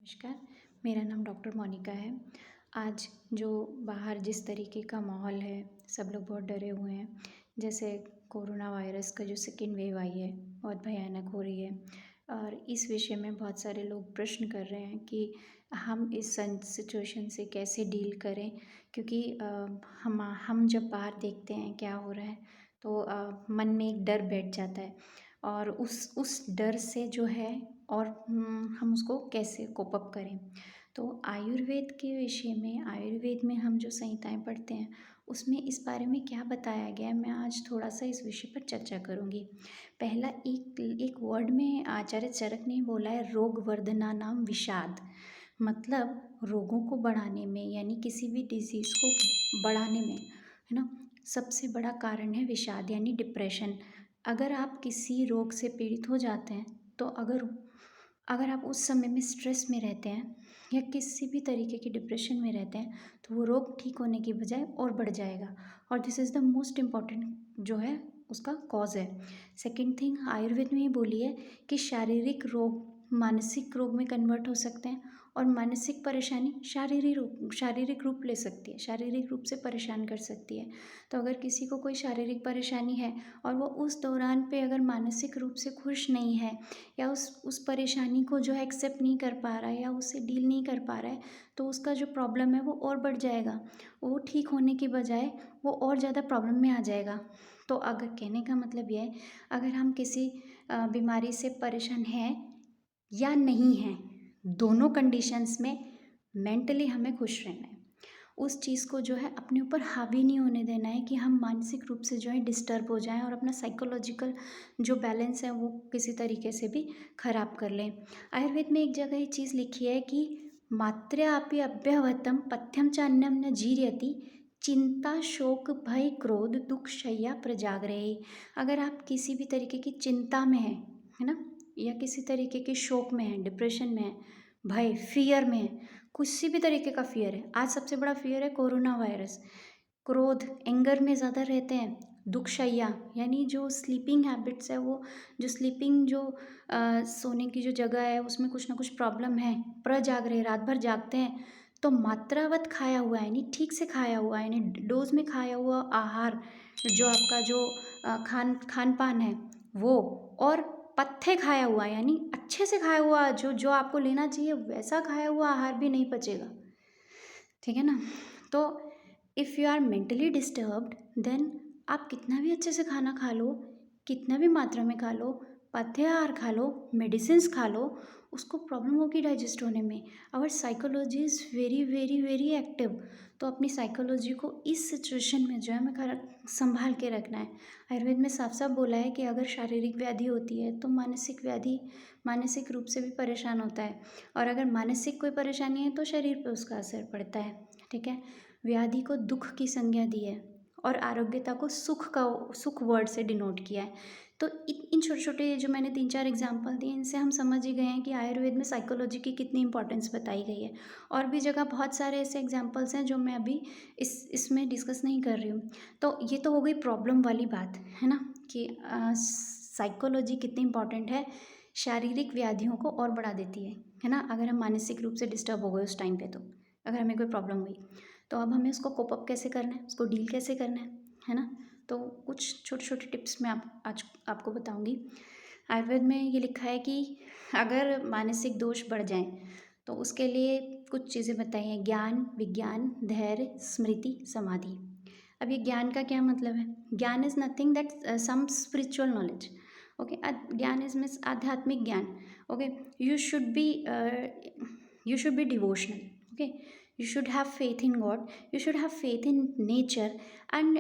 नमस्कार, मेरा नाम डॉक्टर मोनिका है। आज जो बाहर जिस तरीके का माहौल है, सब लोग बहुत डरे हुए हैं। जैसे कोरोना वायरस का जो सेकेंड वेव आई है, बहुत भयानक हो रही है और इस विषय में बहुत सारे लोग प्रश्न कर रहे हैं कि हम इस सिचुएशन से कैसे डील करें। क्योंकि हम जब बाहर देखते हैं क्या हो रहा है, तो मन में एक डर बैठ जाता है और उस डर से जो है और हम उसको कैसे कोप अप करें। तो आयुर्वेद के विषय में, आयुर्वेद में हम जो संहिताएं पढ़ते हैं उसमें इस बारे में क्या बताया गया है, मैं आज थोड़ा सा इस विषय पर चर्चा करूँगी। पहला एक एक वर्ड में आचार्य चरक ने बोला है, रोग वर्धना नाम विषाद। मतलब रोगों को बढ़ाने में, यानी किसी भी डिजीज़ को बढ़ाने में, है ना, सबसे बड़ा कारण है विषाद यानी डिप्रेशन। अगर आप किसी रोग से पीड़ित हो जाते हैं, तो अगर अगर आप उस समय में स्ट्रेस में रहते हैं या किसी भी तरीके की डिप्रेशन में रहते हैं, तो वो रोग ठीक होने की बजाय और बढ़ जाएगा। और this is the most important जो है उसका कॉज है। सेकंड थिंग, आयुर्वेद में ये बोली है कि शारीरिक रोग मानसिक रोग में कन्वर्ट हो सकते हैं और मानसिक परेशानी शारीरिक रूप ले सकती है, शारीरिक रूप से परेशान कर सकती है। तो अगर किसी को कोई शारीरिक परेशानी है और वो उस दौरान पे अगर मानसिक रूप से खुश नहीं है या उस परेशानी को जो है एक्सेप्ट नहीं कर पा रहा है या उससे डील नहीं कर पा रहा है, तो उसका जो प्रॉब्लम है वो और बढ़ जाएगा। वो ठीक होने की बजाय वो और ज़्यादा प्रॉब्लम में आ जाएगा। तो अगर कहने का मतलब ये है, अगर हम किसी बीमारी से परेशान हैं या नहीं हैं, दोनों कंडीशंस में मेंटली हमें खुश रहना है। उस चीज़ को जो है अपने ऊपर हावी नहीं होने देना है कि हम मानसिक रूप से जो है डिस्टर्ब हो जाएं और अपना साइकोलॉजिकल जो बैलेंस है वो किसी तरीके से भी खराब कर लें। आयुर्वेद में एक जगह ये चीज़ लिखी है कि मात्र्यापि अभ्यवहतम पथ्यम च अन्नम न जीर्यति, चिंता शोक भय क्रोध दुख शय्या प्रजागृहे। अगर आप किसी भी तरीके की चिंता में हैं, है ना, या किसी तरीके के शोक में हैं, डिप्रेशन में हैं, भय फियर में हैं, किसी भी तरीके का फियर है, आज सबसे बड़ा फियर है कोरोना वायरस। क्रोध एंगर में ज़्यादा रहते हैं। दुखशैया यानी जो स्लीपिंग हैबिट्स है, वो जो स्लीपिंग जो सोने की जो जगह है उसमें कुछ ना कुछ प्रॉब्लम है। प्रजागृह रात भर जागते हैं। तो मात्रावत खाया हुआ यानी ठीक से खाया हुआ यानी डोज में खाया हुआ आहार, जो आपका जो खान पान है वो, और पत्थे खाया हुआ यानी अच्छे से खाया हुआ, जो जो आपको लेना चाहिए वैसा खाया हुआ आहार भी नहीं पचेगा। ठीक है ना। तो if you are mentally disturbed, then आप कितना भी अच्छे से खाना खा लो, कितना भी मात्रा में खा लो, पथ्य आहार खा लो, मेडिसिन्स खा लो, उसको प्रॉब्लम होगी डाइजेस्ट होने में। Our psychology is very very very active. तो अपनी साइकोलॉजी को इस सिचुएशन में जो है हमें संभाल के रखना है। आयुर्वेद में साफ साफ बोला है कि अगर शारीरिक व्याधि होती है तो मानसिक व्याधि मानसिक रूप से भी परेशान होता है, और अगर मानसिक कोई परेशानी है तो शरीर पे उसका असर पड़ता है। ठीक है। व्याधि को दुख की संज्ञा दी है और आरोग्यता को सुख वर्ड से डिनोट किया है। तो इन छोटे छोटे जो मैंने 3-4 एग्जाम्पल दिए, इनसे हम समझ ही गए हैं कि आयुर्वेद में साइकोलॉजी की कितनी इंपॉर्टेंस बताई गई है। और भी जगह बहुत सारे ऐसे एग्जाम्पल्स हैं जो मैं अभी इसमें डिस्कस नहीं कर रही हूँ। तो ये तो हो गई प्रॉब्लम वाली बात, है ना, कि साइकोलॉजी कितनी इंपॉर्टेंट है, शारीरिक व्याधियों को और बढ़ा देती है ना। अगर हम मानसिक रूप से डिस्टर्ब हो गए उस टाइम पे, तो अगर हमें कोई प्रॉब्लम हुई, तो अब हमें उसको कोप अप कैसे करना है, उसको डील कैसे करना है ना। तो कुछ छोटे छोटे टिप्स मैं आज आपको बताऊंगी। आयुर्वेद में ये लिखा है कि अगर मानसिक दोष बढ़ जाएं तो उसके लिए कुछ चीज़ें बताई हैं, ज्ञान विज्ञान धैर्य स्मृति समाधि। अब ये ज्ञान का क्या मतलब है? Gyan is nothing that some spiritual knowledge. Okay, gyan is means आध्यात्मिक ज्ञान। Okay, you should be you should be devotional. Okay, you should have faith in God, you should have faith in nature, and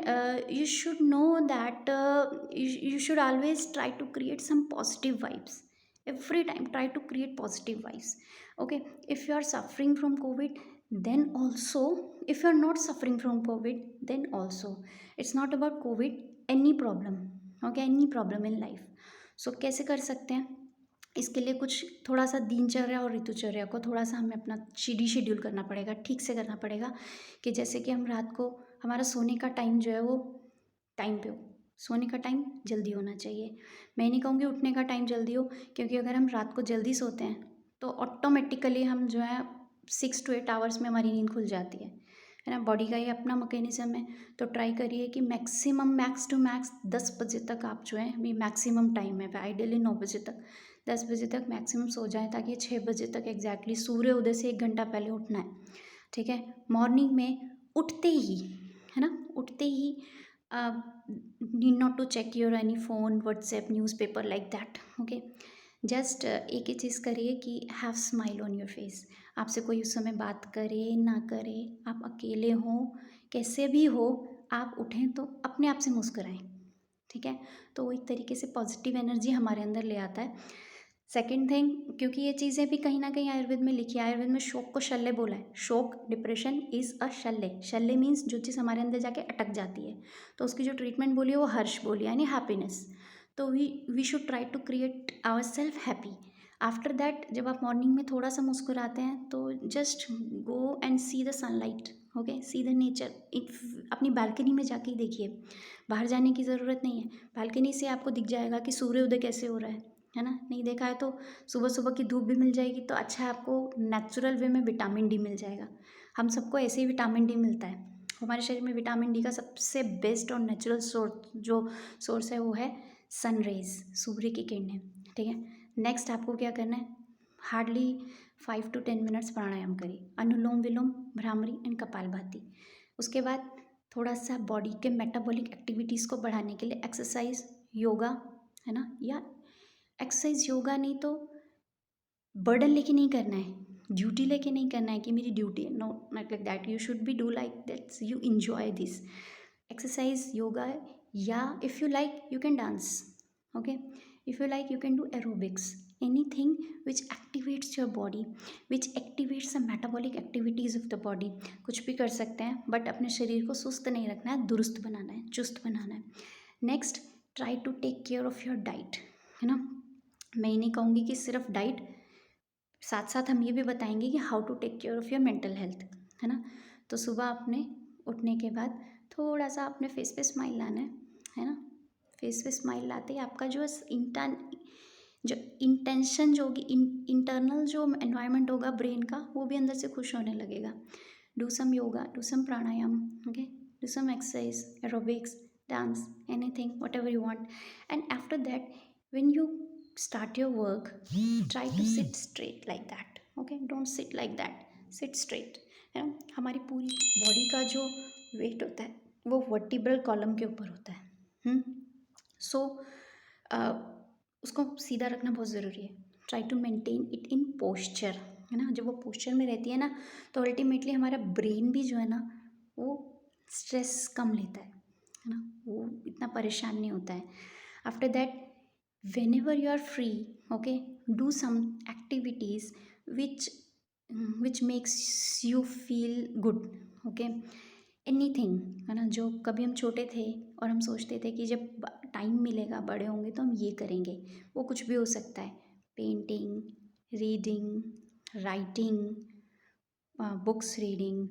you should know that you should always try to create some positive vibes. Every time try to create positive vibes. Okay, if you are suffering from COVID, then also, if you are not suffering from COVID, then also, it's not about COVID, any problem. Okay, any problem in life. So कैसे कर सकते हैं इसके लिए? कुछ थोड़ा सा दिनचर्या और ऋतुचर्या को थोड़ा सा हमें अपना शेड्यूल करना पड़ेगा, ठीक से करना पड़ेगा। कि जैसे कि हम रात को, हमारा सोने का टाइम जो है वो टाइम पे हो, सोने का टाइम जल्दी होना चाहिए। मैं नहीं कहूँगी उठने का टाइम जल्दी हो, क्योंकि अगर हम रात को जल्दी सोते हैं तो ऑटोमेटिकली हम जो है 6 to 8 आवर्स में हमारी नींद खुल जाती है ना। बॉडी का ये अपना मैकेनिज्म है। तो ट्राई करिए कि मैक्सिमम मैक्स टू मैक्स 10 बजे तक आप जो है, अभी मैक्सिमम टाइम है आइडियली 9 बजे तक, 10 बजे तक मैक्सिमम सो जाएं, ताकि 6 बजे तक एग्जैक्टली सूर्य उदय से 1 घंटा पहले उठना है, ठीक है। मॉर्निंग में उठते ही, है ना, उठते ही need not to check your any phone, WhatsApp, newspaper like that, okay. Just एक ही चीज़ करिए कि have smile on your face. आपसे कोई उस समय बात करे ना करे, आप अकेले हों, कैसे भी हो, आप उठें तो अपने आप से मुस्कुराएं, ठीक है। तो वो एक तरीके से पॉजिटिव एनर्जी हमारे अंदर ले आता है। सेकेंड थिंग, क्योंकि ये चीज़ें भी कहीं ना कहीं आयुर्वेद में लिखी है, आयुर्वेद में शोक को शल्य बोला है। शोक, डिप्रेशन इज़ अ शल्य। शल्य मीन्स जो चीज़ हमारे अंदर जाके अटक जाती है, तो उसकी जो ट्रीटमेंट बोली है वो हर्ष बोली, यानी हैप्पीनेस। तो we should try to create our self happy. After that, जब आप मॉर्निंग में थोड़ा सा मुस्कुराते हैं तो just go and see the sunlight, okay, see the nature. अपनी बालकनी में जाके ही देखिए, बाहर जाने की ज़रूरत नहीं है। बालकनी से आपको दिख जाएगा कि सूर्योदय कैसे हो रहा है ना। नहीं देखा है तो सुबह सुबह की धूप भी मिल जाएगी, तो अच्छा है, आपको नेचुरल वे में विटामिन डी मिल जाएगा। हम सबको ऐसे ही विटामिन डी मिलता है। हमारे शरीर में विटामिन डी का सबसे बेस्ट और नेचुरल सोर्स है वो है सन रेज, सूर्य की किरणें, ठीक है। नेक्स्ट आपको क्या करना है, हार्डली 5 to 10 मिनट्स प्राणायाम करिए, अनुलोम विलोम, भ्रामरी एंड कपालभाति। उसके बाद थोड़ा सा बॉडी के मेटाबॉलिक एक्टिविटीज़ को बढ़ाने के लिए एक्सरसाइज, योगा, है ना, या एक्सरसाइज योगा नहीं तो बर्डन लेके नहीं करना है, ड्यूटी लेके नहीं करना है कि मेरी ड्यूटी है, no, not like that. You should be do like that, you enjoy this exercise, yoga, या if you like you can dance, okay, if you like you can do aerobics, anything which activates your body, which activates the metabolic activities of the body. कुछ भी कर सकते हैं, but अपने शरीर को सुस्त नहीं रखना है, दुरुस्त बनाना है, चुस्त बनाना है। Next, try to take care of your diet, है ना। मैं ये नहीं कहूँगी कि सिर्फ डाइट, साथ साथ हम ये भी बताएंगे कि how to take care of your mental health, है ना। तो सुबह आपने उठने के बाद थोड़ा सा अपने फेस पे स्माइल लाना है ना। फेस पे स्माइल लाते ही आपका जो इंटेंशन जो होगी, इंटरनल जो एनवायरनमेंट होगा ब्रेन का, वो भी अंदर से खुश होने लगेगा। Do some yoga, do some pranayama, okay, do some exercise, aerobics, dance, anything, whatever you want. And after that, when you start your work, try to sit straight like that, okay, don't sit like that, sit straight, है ना। हमारी पूरी body का जो wait होता है वो vertebral column के ऊपर होता है। सो उसको सीधा रखना बहुत ज़रूरी है। Try to maintain it in posture, है ना। जब वो पोस्चर में रहती है ना, तो अल्टीमेटली हमारा ब्रेन भी जो है ना, वो स्ट्रेस कम लेता है ना, वो इतना परेशान नहीं होता है। After that, whenever you are free, okay, do some activities which makes you feel good, okay, anything, है ना। जो कभी हम छोटे थे और हम सोचते थे कि जब टाइम मिलेगा, बड़े होंगे तो हम ये करेंगे, वो कुछ भी हो सकता है। Painting, reading, writing, books reading,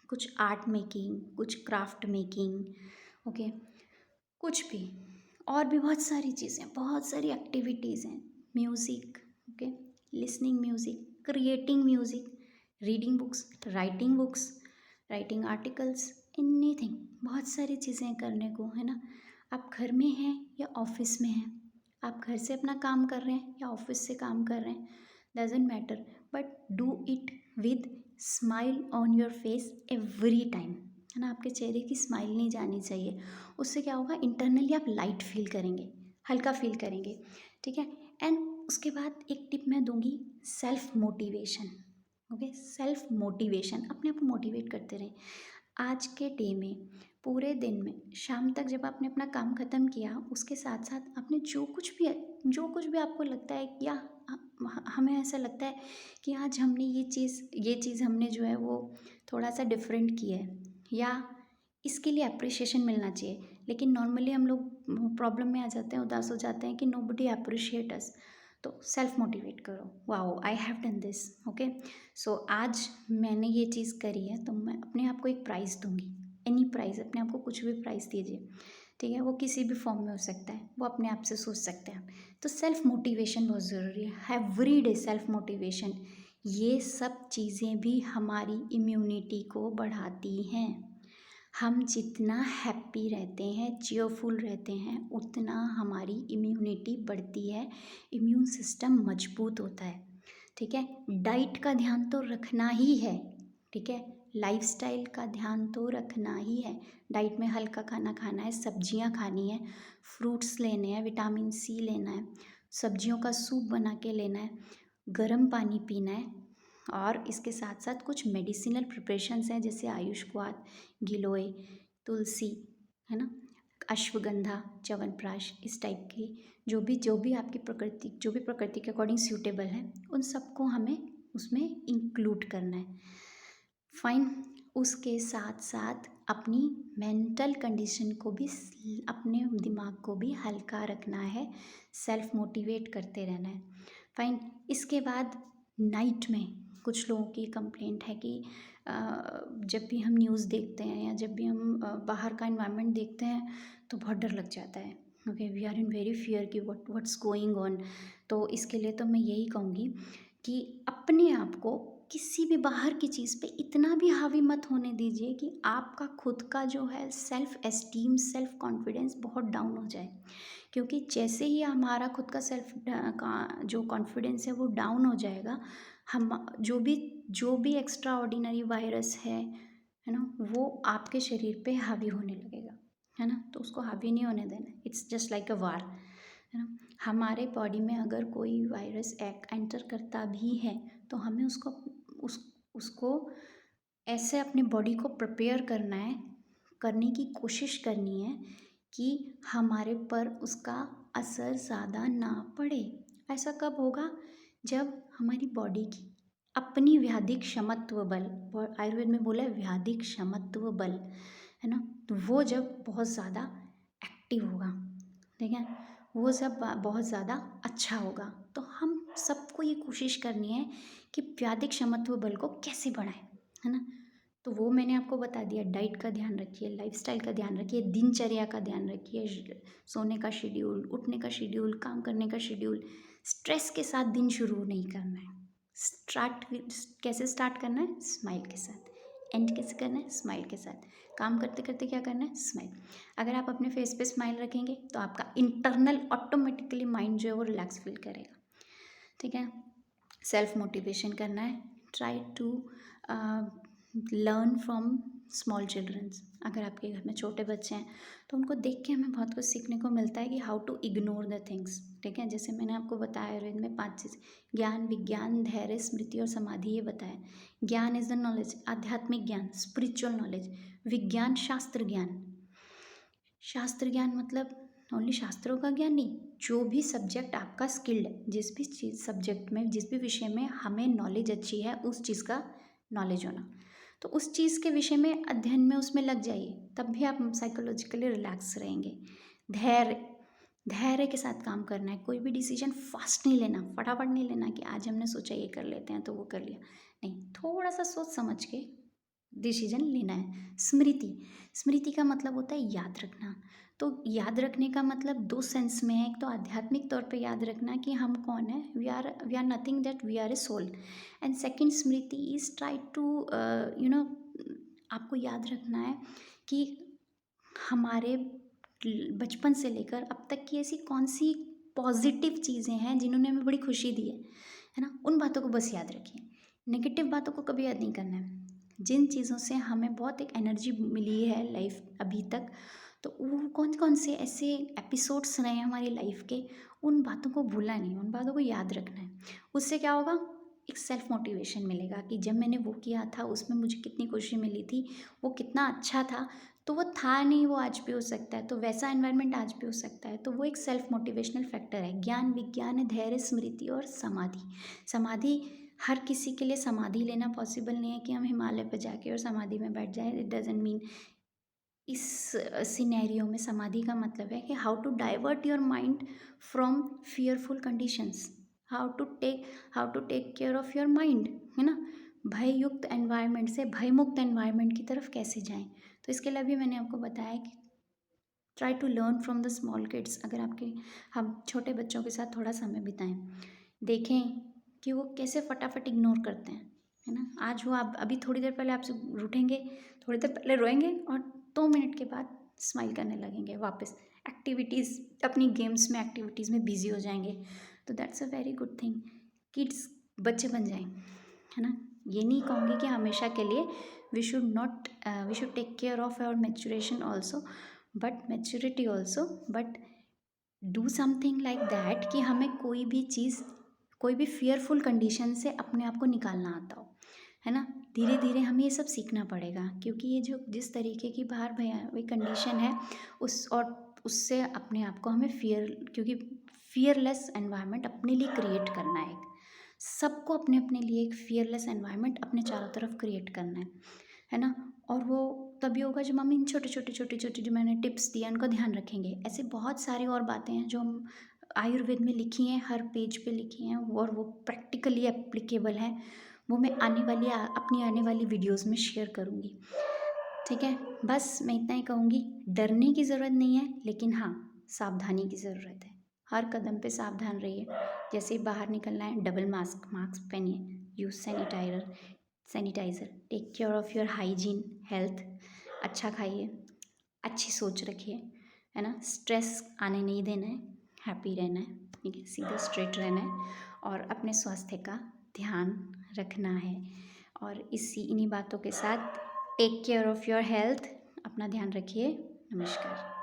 कुछ आर्ट मेकिंग, कुछ क्राफ्ट मेकिंग, ओके, कुछ भी, और भी बहुत सारी चीज़ें, बहुत सारी एक्टिविटीज़ हैं। Music, okay, listening music, creating music, reading books, writing articles, anything, बहुत सारी चीज़ें हैं करने को, है ना। आप घर में हैं या ऑफिस में हैं, आप घर से अपना काम कर रहे हैं या ऑफिस से काम कर रहे हैं, doesn't matter, but do it with smile on your face every time, है ना। आपके चेहरे की स्माइल नहीं जानी चाहिए। उससे क्या होगा, इंटरनली आप लाइट फील करेंगे, हल्का फील करेंगे, ठीक है। एंड उसके बाद एक टिप मैं दूंगी, self motivation, okay, self motivation, अपने आप को मोटिवेट करते रहें। आज के डे में, पूरे दिन में, शाम तक जब आपने अपना काम ख़त्म किया, उसके साथ साथ आपने जो कुछ भी आपको लगता है, या हमें ऐसा लगता है कि आज हमने ये चीज़ हमने जो है वो थोड़ा सा डिफरेंट की है, या इसके लिए अप्रिशिएशन मिलना चाहिए। लेकिन नॉर्मली हम लोग प्रॉब्लम में आ जाते हैं, उदास हो जाते हैं कि नोबडी अप्रिशिएट अस। तो सेल्फ मोटिवेट करो, wow I have done this, okay. So आज मैंने ये चीज़ करी है, तो मैं अपने आप को एक प्राइज़ दूंगी, एनी प्राइज़, अपने आप को कुछ भी प्राइज़ दीजिए। ठीक है, वो किसी भी फॉर्म में हो सकता है, वो अपने आप से सोच सकते हैं। तो सेल्फ मोटिवेशन बहुत ज़रूरी है, एवरी डे सेल्फ मोटिवेशन। ये सब चीज़ें भी हमारी इम्यूनिटी को बढ़ाती हैं। हम जितना हैप्पी रहते हैं, चीयरफुल रहते हैं, उतना हमारी इम्यूनिटी बढ़ती है, इम्यून सिस्टम मजबूत होता है। ठीक है, डाइट का ध्यान तो रखना ही है। ठीक है, लाइफस्टाइल का ध्यान तो रखना ही है। डाइट में हल्का खाना खाना है, सब्जियां खानी है, फ्रूट्स लेने हैं, विटामिन सी लेना है, सब्जियों का सूप बना के लेना है, गर्म पानी पीना है। और इसके साथ साथ कुछ मेडिसिनल प्रिपरेशंस हैं, जैसे आयुष्वाद, गिलोय, तुलसी, है ना, अश्वगंधा, च्यवनप्राश, इस टाइप की जो भी आपकी प्रकृति के अकॉर्डिंग सूटेबल है, उन सबको हमें उसमें इंक्लूड करना है। फाइन। उसके साथ साथ अपनी मेंटल कंडीशन को भी, अपने दिमाग को भी हल्का रखना है, सेल्फ मोटिवेट करते रहना है। फाइन। इसके बाद नाइट में कुछ लोगों की कंप्लेंट है कि जब भी हम न्यूज़ देखते हैं या जब भी हम बाहर का एनवायरनमेंट देखते हैं तो बहुत डर लग जाता है। Okay, we are in very fear कि व्हाट्स गोइंग ऑन। तो इसके लिए तो मैं यही कहूँगी कि अपने आप को किसी भी बाहर की चीज़ पे इतना भी हावी मत होने दीजिए कि आपका खुद का जो है सेल्फ एस्टीम, सेल्फ कॉन्फिडेंस बहुत डाउन हो जाए। क्योंकि जैसे ही हमारा खुद का जो कॉन्फिडेंस है वो डाउन हो जाएगा, हम जो भी एक्स्ट्रा ऑर्डिनरी वायरस है ना, वो आपके शरीर पे हावी होने लगेगा, है ना। तो उसको हावी नहीं होने देना, इट्स जस्ट लाइक अ वार, है ना। हमारे बॉडी में अगर कोई वायरस एंटर करता भी है तो हमें उसको ऐसे अपने बॉडी को प्रिपेयर करना है, करने की कोशिश करनी है कि हमारे पर उसका असर ज़्यादा ना पड़े। ऐसा कब होगा? जब हमारी बॉडी की अपनी व्याधिक क्षमत्व बल, आयुर्वेद में बोला है व्याधिक क्षमत्व बल, है ना, तो वो जब बहुत ज़्यादा एक्टिव होगा, ठीक है, वो सब बहुत ज़्यादा अच्छा होगा। तो हम सबको ये कोशिश करनी है कि व्याधिक क्षमत्व बल को कैसे बढ़ाएं, है ना। तो वो मैंने आपको बता दिया, डाइट का ध्यान रखिए, लाइफस्टाइल का ध्यान रखिए, दिनचर्या का ध्यान रखिए, सोने का शेड्यूल, उठने का शेड्यूल, काम करने का शेड्यूल। स्ट्रेस के साथ दिन शुरू नहीं करना है। स्टार्ट कैसे स्टार्ट करना है? स्माइल के साथ। एंड कैसे करना है? स्माइल के साथ। काम करते करते क्या करना है? स्माइल। अगर आप अपने फेस पे स्माइल रखेंगे तो आपका इंटरनल ऑटोमेटिकली माइंड जो है वो रिलैक्स फील करेगा, ठीक है। सेल्फ मोटिवेशन करना है। Try to learn from small childrens. अगर आपके घर में छोटे बच्चे हैं तो उनको देख के हमें बहुत कुछ सीखने को मिलता है कि how to ignore the things, ठीक है। जैसे मैंने आपको बताया आयुर्वेद में 5 चीज़, ज्ञान, विज्ञान, धैर्य, स्मृति और समाधि, ये बताया। ज्ञान इज द नॉलेज, आध्यात्मिक ज्ञान, स्पिरिचुअल नॉलेज। विज्ञान, शास्त्र ज्ञान। शास्त्र ज्ञान मतलब ओनली शास्त्रों का ज्ञान नहीं, जो भी सब्जेक्ट आपका स्किल्ड है, जिस भी चीज़ सब्जेक्ट में, जिस भी विषय में हमें नॉलेज अच्छी है, उस चीज़ का नॉलेज होना। तो उस चीज़ के विषय में अध्ययन में उसमें लग जाइए, तब भी आप साइकोलॉजिकली रिलैक्स रहेंगे। धैर्य, धैर्य के साथ काम करना है। कोई भी डिसीजन फास्ट नहीं लेना, फटाफट नहीं लेना कि आज हमने सोचा ये कर लेते हैं तो वो कर लिया, नहीं, थोड़ा सा सोच समझ के डिसीजन लेना है। स्मृति, स्मृति का मतलब होता है याद रखना। तो याद रखने का मतलब 2 सेंस में है। एक तो आध्यात्मिक तौर पे याद रखना कि हम कौन है, we are nothing, that we are a soul. And second smriti is try to आपको याद रखना है कि हमारे बचपन से लेकर अब तक की ऐसी कौन सी पॉजिटिव चीज़ें हैं जिन्होंने हमें बड़ी खुशी दी है ना, उन बातों को बस याद रखिए। नेगेटिव बातों को कभी याद नहीं करना है। जिन चीज़ों से हमें बहुत एक एनर्जी मिली है लाइफ अभी तक, तो वो कौन कौन से ऐसे एपिसोड्स रहे हैं हमारी लाइफ के, उन बातों को भूलना नहीं, उन बातों को याद रखना है। उससे क्या होगा? एक सेल्फ मोटिवेशन मिलेगा कि जब मैंने वो किया था उसमें मुझे कितनी खुशी मिली थी, वो कितना अच्छा था, तो वो था नहीं, वो आज भी हो सकता है, तो वैसा एनवायरनमेंट आज भी हो सकता है। तो वो एक सेल्फ मोटिवेशनल फैक्टर है। ज्ञान, विज्ञान, धैर्य, स्मृति और समाधि। समाधि, हर किसी के लिए समाधि लेना पॉसिबल नहीं है कि हम हिमालय पर जाके और समाधि में बैठ जाएं। इट डजेंट मीन, इस सिनेरियो में समाधि का मतलब है कि how to divert your mind from fearful conditions, how to take care of your mind, है ना। भय युक्त एनवायरनमेंट से भयमुक्त एनवायरनमेंट की तरफ कैसे जाएं। तो इसके लिए अभी मैंने आपको बताया कि try to learn from the small kids. अगर आपके हम छोटे बच्चों के साथ थोड़ा समय बिताएं, देखें कि वो कैसे फटाफट इग्नोर करते हैं, है ना। आज वो आप अभी थोड़ी देर पहले आपसे रूठेंगे, थोड़ी देर पहले रोएंगे और 2 मिनट के बाद स्माइल करने लगेंगे, वापस एक्टिविटीज़, अपनी गेम्स में एक्टिविटीज़ में बिजी हो जाएंगे। तो that's a very good thing. Kids बच्चे बन जाएं, है ना। ये नहीं कहूँगी कि हमेशा के लिए we should take care of our maturation also, but maturity also, but do something like that कि हमें कोई भी चीज़, कोई भी फियरफुल कंडीशन से अपने आप को निकालना आता हो, है ना। धीरे धीरे हमें ये सब सीखना पड़ेगा, क्योंकि ये जो जिस तरीके की बाहर भयावह कंडीशन है उससे अपने आप को हमें क्योंकि फियरलेस एनवायरनमेंट अपने लिए क्रिएट करना है। सबको अपने अपने लिए एक फियरलेस एनवायरनमेंट अपने चारों तरफ क्रिएट करना है ना। और वो तभी होगा जब हम इन छोटे छोटे जो मैंने टिप्स दिए उनका ध्यान रखेंगे। ऐसे बहुत सारी और बातें हैं जो हम आयुर्वेद में लिखी हैं, हर पेज पे लिखी हैं, और वो प्रैक्टिकली एप्लीकेबल है। वो मैं अपनी आने वाली वीडियोस में शेयर करूँगी, ठीक है। बस मैं इतना ही कहूँगी, डरने की ज़रूरत नहीं है, लेकिन हाँ, सावधानी की ज़रूरत है। हर कदम पे सावधान रहिए। जैसे ही बाहर निकलना है, डबल मास्क पहनिए, use sanitiser, take care of your hygiene, health, अच्छा खाइए, अच्छी सोच रखिए, है ना। स्ट्रेस आने नहीं देना है, हैप्पी रहना है, ठीक है, सीधा स्ट्रेट रहना है और अपने स्वास्थ्य का ध्यान रखना है। और इन्हीं बातों के साथ take care of your health, अपना ध्यान रखिए। नमस्कार।